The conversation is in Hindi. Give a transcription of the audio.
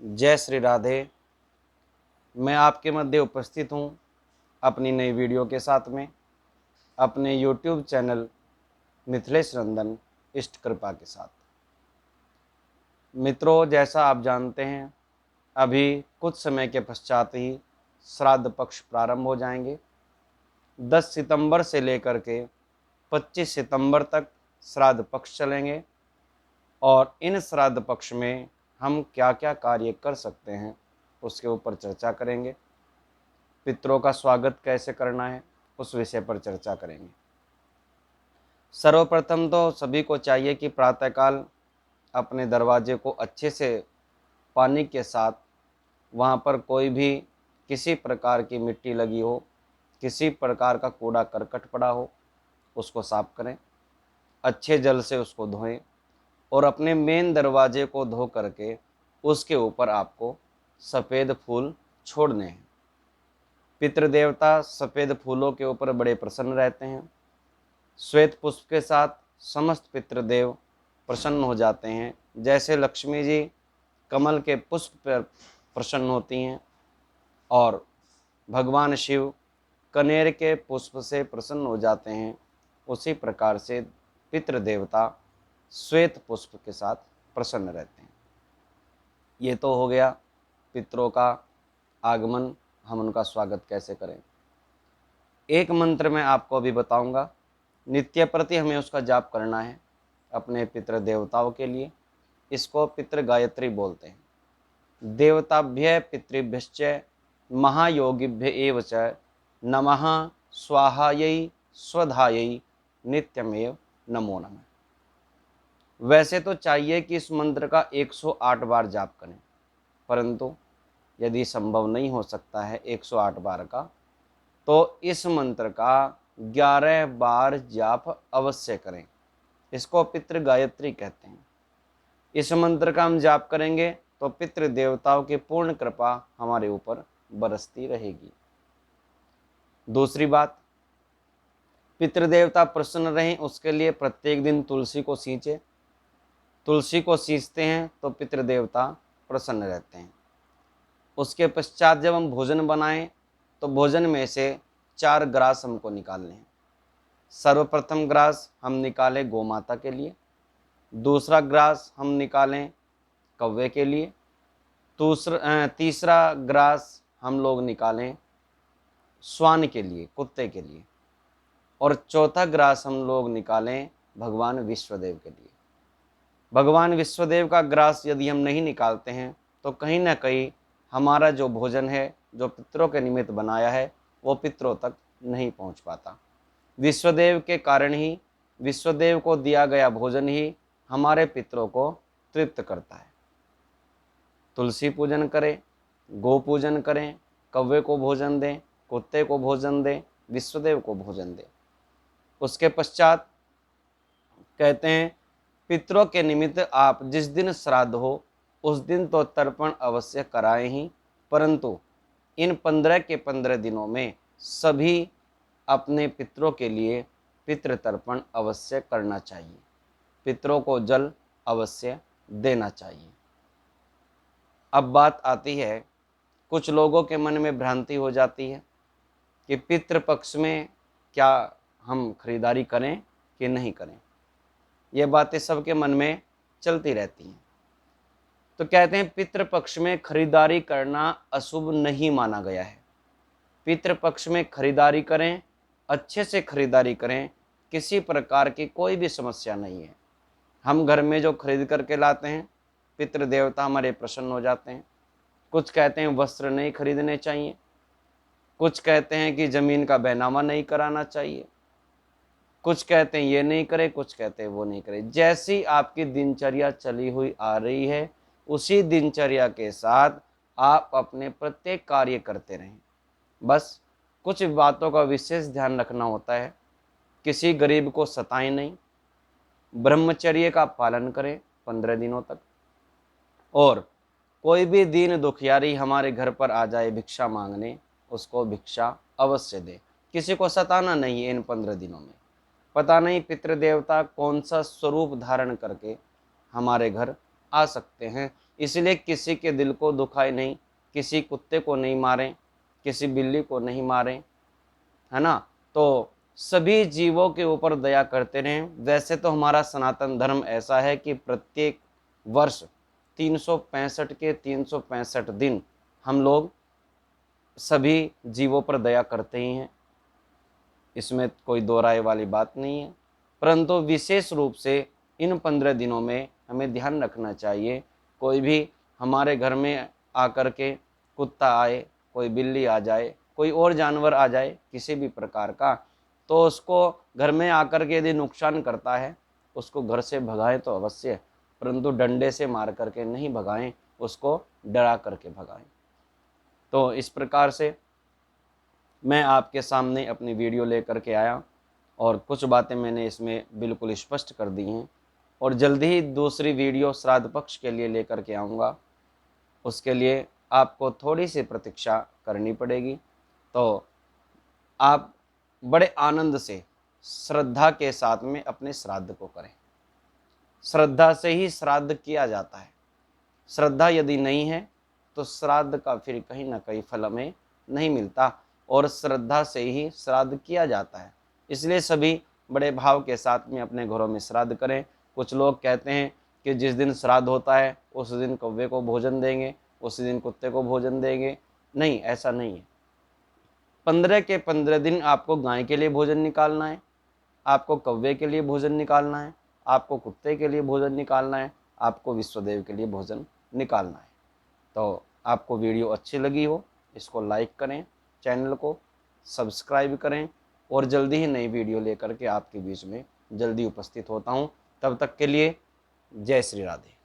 जय श्री राधे। मैं आपके मध्य उपस्थित हूँ अपनी नई वीडियो के साथ में अपने YouTube चैनल मिथिलेश नंदन इष्ट कृपा के साथ। मित्रों, जैसा आप जानते हैं अभी कुछ समय के पश्चात ही श्राद्ध पक्ष प्रारंभ हो जाएंगे। 10 सितंबर से लेकर के 25 सितंबर तक श्राद्ध पक्ष चलेंगे और इन श्राद्ध पक्ष में हम क्या क्या कार्य कर सकते हैं उसके ऊपर चर्चा करेंगे। पितरों का स्वागत कैसे करना है उस विषय पर चर्चा करेंगे। सर्वप्रथम तो सभी को चाहिए कि प्रातःकाल अपने दरवाजे को अच्छे से पानी के साथ, वहाँ पर कोई भी किसी प्रकार की मिट्टी लगी हो, किसी प्रकार का कूड़ा करकट पड़ा हो, उसको साफ करें, अच्छे जल से उसको धोएं और अपने मेन दरवाजे को धो करके उसके ऊपर आपको सफ़ेद फूल छोड़ने हैं। पितृदेवता सफ़ेद फूलों के ऊपर बड़े प्रसन्न रहते हैं। श्वेत पुष्प के साथ समस्त पितृदेव प्रसन्न हो जाते हैं। जैसे लक्ष्मी जी कमल के पुष्प पर प्रसन्न होती हैं और भगवान शिव कनेर के पुष्प से प्रसन्न हो जाते हैं, उसी प्रकार से पितृदेवता श्वेत पुष्प के साथ प्रसन्न रहते हैं। ये तो हो गया पितरों का आगमन, हम उनका स्वागत कैसे करें। एक मंत्र मैं आपको अभी बताऊंगा, नित्य प्रति हमें उसका जाप करना है अपने पितृ देवताओं के लिए। इसको पितृ गायत्री बोलते हैं। देवताभ्य पितृभ्यश्च महायोगिभ्य एव च नमः स्वाहायै स्वधायै नित्यमेव नमो नमः। वैसे तो चाहिए कि इस मंत्र का 108 बार जाप करें, परंतु यदि संभव नहीं हो सकता है 108 बार का, तो इस मंत्र का 11 बार जाप अवश्य करें। इसको पितृ गायत्री कहते हैं। इस मंत्र का हम जाप करेंगे तो पितृ देवताओं की पूर्ण कृपा हमारे ऊपर बरसती रहेगी। दूसरी बात, पितृदेवता प्रसन्न रहें उसके लिए प्रत्येक दिन तुलसी को सींचे। तुलसी को सींचते हैं तो पितृदेवता प्रसन्न रहते हैं। उसके पश्चात जब हम भोजन बनाएं तो भोजन में से 4 ग्रास हमको निकालने हैं। सर्वप्रथम ग्रास हम निकालें गोमाता के लिए, दूसरा ग्रास हम निकालें कौवे के लिए, तीसरा ग्रास हम लोग निकालें श्वान के लिए, कुत्ते के लिए, और चौथा ग्रास हम लोग निकालें भगवान विश्वदेव के लिए। भगवान विश्वदेव का ग्रास यदि हम नहीं निकालते हैं तो कहीं ना कहीं हमारा जो भोजन है, जो पितरों के निमित्त बनाया है, वो पितरों तक नहीं पहुंच पाता। विश्वदेव के कारण ही, विश्वदेव को दिया गया भोजन ही हमारे पितरों को तृप्त करता है। तुलसी पूजन करें, गो पूजन करें, कौवे को भोजन दें, कुत्ते को भोजन दें, विश्वदेव को भोजन दें। उसके पश्चात कहते हैं पितरों के निमित्त आप जिस दिन श्राद्ध हो उस दिन तो तर्पण अवश्य कराएं ही, परंतु इन 15 के 15 दिनों में सभी अपने पितरों के लिए पितृ तर्पण अवश्य करना चाहिए। पितरों को जल अवश्य देना चाहिए। अब बात आती है, कुछ लोगों के मन में भ्रांति हो जाती है कि पितृपक्ष में क्या हम खरीदारी करें कि नहीं करें। ये बातें सबके मन में चलती रहती हैं। तो कहते हैं पितृपक्ष में खरीदारी करना अशुभ नहीं माना गया है। पितृपक्ष में खरीदारी करें, अच्छे से खरीदारी करें, किसी प्रकार की कोई भी समस्या नहीं है। हम घर में जो खरीद करके लाते हैं पितृ देवता हमारे प्रसन्न हो जाते हैं। कुछ कहते हैं वस्त्र नहीं खरीदने चाहिए, कुछ कहते हैं कि ज़मीन का बैनामा नहीं कराना चाहिए, कुछ कहते हैं ये नहीं करे, कुछ कहते हैं वो नहीं करे। जैसी आपकी दिनचर्या चली हुई आ रही है उसी दिनचर्या के साथ आप अपने प्रत्येक कार्य करते रहें। बस कुछ बातों का विशेष ध्यान रखना होता है। किसी गरीब को सताएं नहीं, ब्रह्मचर्य का पालन करें 15 दिनों तक, और कोई भी दीन दुखियारी हमारे घर पर आ जाए भिक्षा मांगने, उसको भिक्षा अवश्य दे। किसी को सताना नहीं है इन 15 दिनों में। पता नहीं पितृदेवता कौन सा स्वरूप धारण करके हमारे घर आ सकते हैं, इसलिए किसी के दिल को दुखाए नहीं, किसी कुत्ते को नहीं मारें, किसी बिल्ली को नहीं मारें, है ना। तो सभी जीवों के ऊपर दया करते रहें। वैसे तो हमारा सनातन धर्म ऐसा है कि प्रत्येक वर्ष 365 के 365 दिन हम लोग सभी जीवों पर दया करते ही हैं, इसमें कोई दो राय वाली बात नहीं है। परंतु विशेष रूप से इन 15 दिनों में हमें ध्यान रखना चाहिए, कोई भी हमारे घर में आकर के कुत्ता आए, कोई बिल्ली आ जाए, कोई और जानवर आ जाए किसी भी प्रकार का, तो उसको घर में आकर के यदि नुकसान करता है उसको घर से भगाएं तो अवश्य, परंतु डंडे से मार करके नहीं भगाएं, उसको डरा करके भगाएं। तो इस प्रकार से मैं आपके सामने अपनी वीडियो लेकर के आया और कुछ बातें मैंने इसमें बिल्कुल स्पष्ट कर दी हैं, और जल्दी ही दूसरी वीडियो श्राद्ध पक्ष के लिए लेकर के आऊँगा। उसके लिए आपको थोड़ी सी प्रतीक्षा करनी पड़ेगी। तो आप बड़े आनंद से श्रद्धा के साथ में अपने श्राद्ध को करें। श्रद्धा से ही श्राद्ध किया जाता है। श्रद्धा यदि नहीं है तो श्राद्ध का फिर कहीं ना कहीं फल हमें नहीं मिलता, और श्रद्धा से ही श्राद्ध किया जाता है। इसलिए सभी बड़े भाव के साथ में अपने घरों में श्राद्ध करें। कुछ लोग कहते हैं कि जिस दिन श्राद्ध होता है उस दिन कौवे को भोजन देंगे, उस दिन कुत्ते को भोजन देंगे। नहीं, ऐसा नहीं है। 15 के 15 दिन आपको गाय के लिए भोजन निकालना है, आपको कौवे के लिए भोजन निकालना है, आपको कुत्ते के लिए भोजन निकालना है, आपको विश्वदेव के लिए भोजन निकालना है। तो आपको वीडियो अच्छी लगी हो, इसको लाइक करें, चैनल को सब्सक्राइब करें, और जल्दी ही नई वीडियो लेकर के आपके बीच में जल्दी उपस्थित होता हूँ। तब तक के लिए जय श्री राधे।